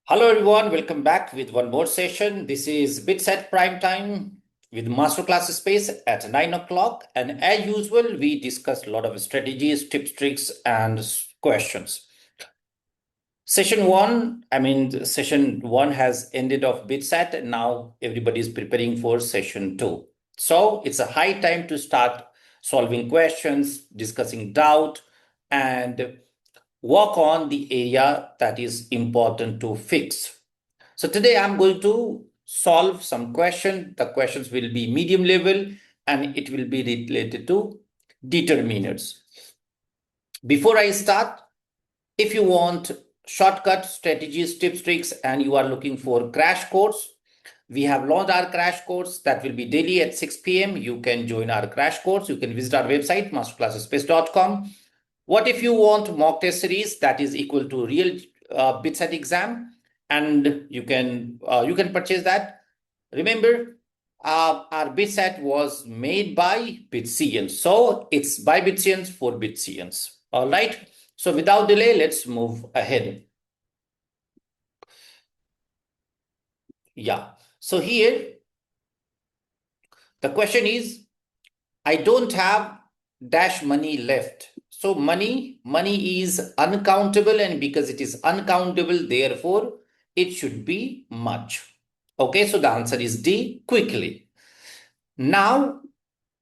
Hello everyone, welcome back with one more session. This is BITSAT Prime Time with Masterclass Space at 9 o'clock. And as usual, we discuss a lot of strategies, tips, tricks, and questions. Session one has ended of BITSAT, and now everybody is preparing for session two. So it's a high time to start solving questions, discussing doubt, and work on the area that is important to fix. So today I'm going to solve some questions. The questions will be medium level and it will be related to determinants. Before I start, if you want shortcut strategies, tips, tricks, and you are looking for crash course, we have launched our crash course that will be daily at 6 p.m. You can join our crash course. You can visit our website, masterclassspace.com. What if you want mock test series that is equal to real BITSAT exam, and you can purchase that. Remember, our BITSAT was made by BITSians, so it's by BITSians for BITSians. All right. So without delay, let's move ahead. Yeah. So here the question is, I don't have dash money left. So money is uncountable, and because it is uncountable, therefore it should be much. Okay, so the answer is D, quickly. Now,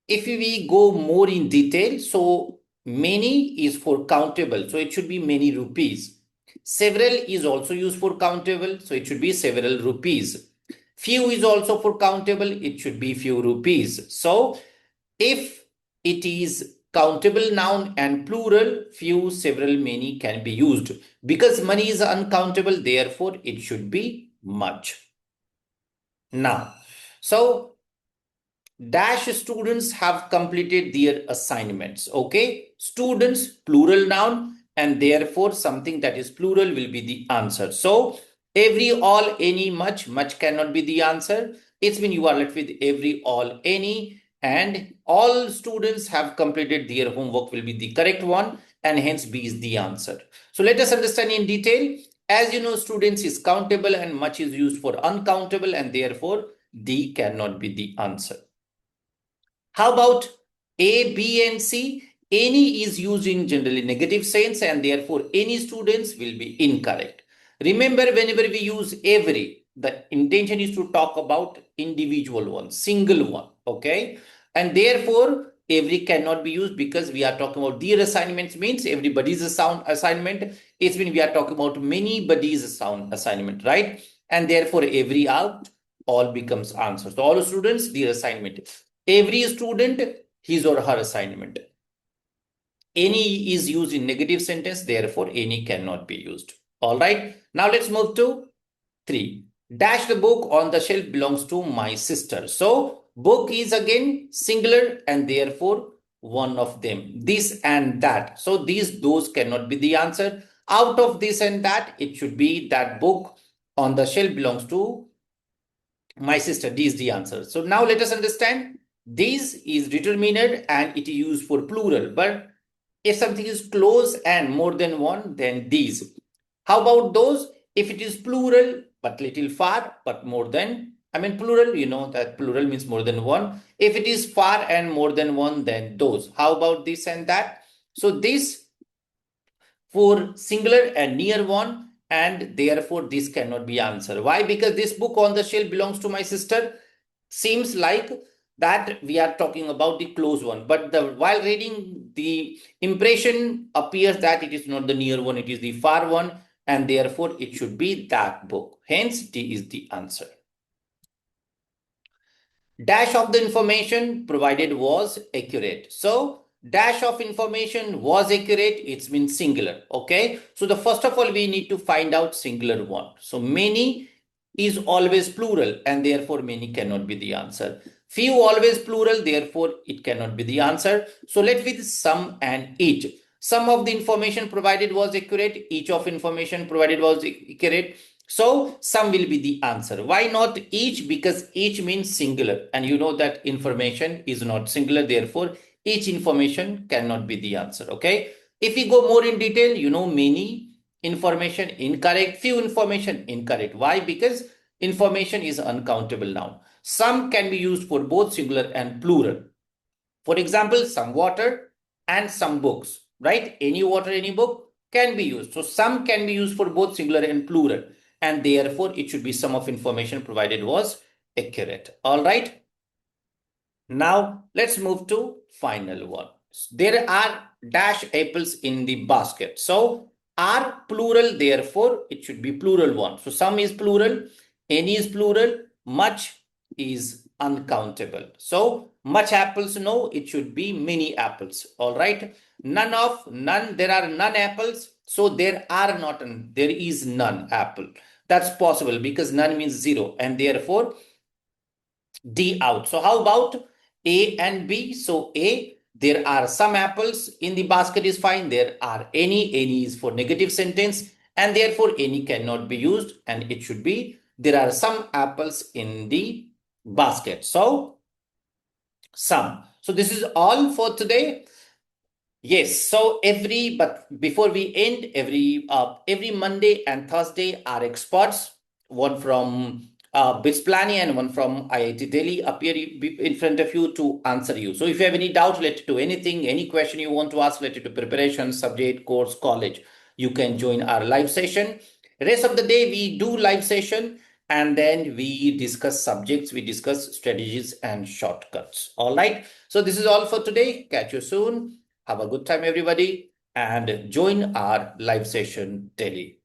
if we go more in detail, so many is for countable, so it should be many rupees. Several is also used for countable, so it should be several rupees. Few is also for countable, it should be few rupees. So if it is countable noun and plural, few, several, many can be used. Because money is uncountable, therefore it should be much. Now, so dash students have completed their assignments. Okay, students, plural noun, and therefore something that is plural will be the answer. So every, all, any, much cannot be the answer. It's when you are left with every, all, any, and all students have completed their homework will be the correct one, and hence B is the answer. So let us understand in detail. As you know, students is countable and much is used for uncountable, and therefore D cannot be the answer. How about A, B, and C? Any is used in generally negative sense, and therefore any students will be incorrect. Remember, whenever we use every, the intention is to talk about individual one, single one, okay? And therefore, every cannot be used because we are talking about their assignments, means everybody's assignment. It's when we are talking about many body's assignment, right? And therefore, every out, all becomes answer. So all students, their assignment. Every student, his or her assignment. Any is used in negative sentence, therefore any cannot be used. All right. Now let's move to 3. Dash the book on the shelf belongs to my sister. So book is again singular and therefore one of them. This and that. So those cannot be the answer. Out of this and that, it should be that book on the shelf belongs to my sister. D is the answer. So now let us understand. This is determined and it is used for plural. But if something is close and more than one, then these. How about those? If it is plural but little far, but more than, plural, you know that plural means more than one. If it is far and more than one, then those. How about this and that? So this for singular and near one, and therefore this cannot be answered. Why? Because this book on the shelf belongs to my sister seems like that we are talking about the close one, but while reading the impression appears that it is not the near one, it is the far one, and therefore it should be that book. Hence D is the answer. Dash of the information provided was accurate. So dash of information was accurate, it's been singular. Okay, so the first of all we need to find out singular one. So many is always plural and therefore many cannot be the answer. Few always plural, therefore it cannot be the answer. So let with some and each. Some of the information provided was accurate, each of information provided was accurate. So some will be the answer. Why not each? Because each means singular, and you know that information is not singular, therefore each information cannot be the answer. Okay, if we go more in detail, you know many information incorrect, few information incorrect. Why? Because information is uncountable noun. Some can be used for both singular and plural. For example, some water and some books, right? Any water, any book can be used. So some can be used for both singular and plural, and therefore it should be sum of information provided was accurate. All right. Now let's move to final one. There are dash apples in the basket. So are plural, therefore it should be plural one. So some is plural, any is plural, much is uncountable. So much apples, no, it should be many apples. All right. None of, none, there are none apples. So there are not, there is none apple. That's possible because none means zero, and therefore D out. So how about A and B? So A, there are some apples in the basket is fine. There are any is for negative sentence, and therefore any cannot be used, and it should be there are some apples in the basket. So some. So this is all for today. Yes, so but before we end, every Monday and Thursday our experts, one from BITS and one from IIT Delhi appear in front of you to answer you. So if you have any doubt related to anything, any question you want to ask related to preparation, subject, course, college, you can join our live session. Rest of the day we do live session, and then we discuss subjects, we discuss strategies and shortcuts. All right. So this is all for today. Catch you soon. Have a good time, everybody, and join our live session daily.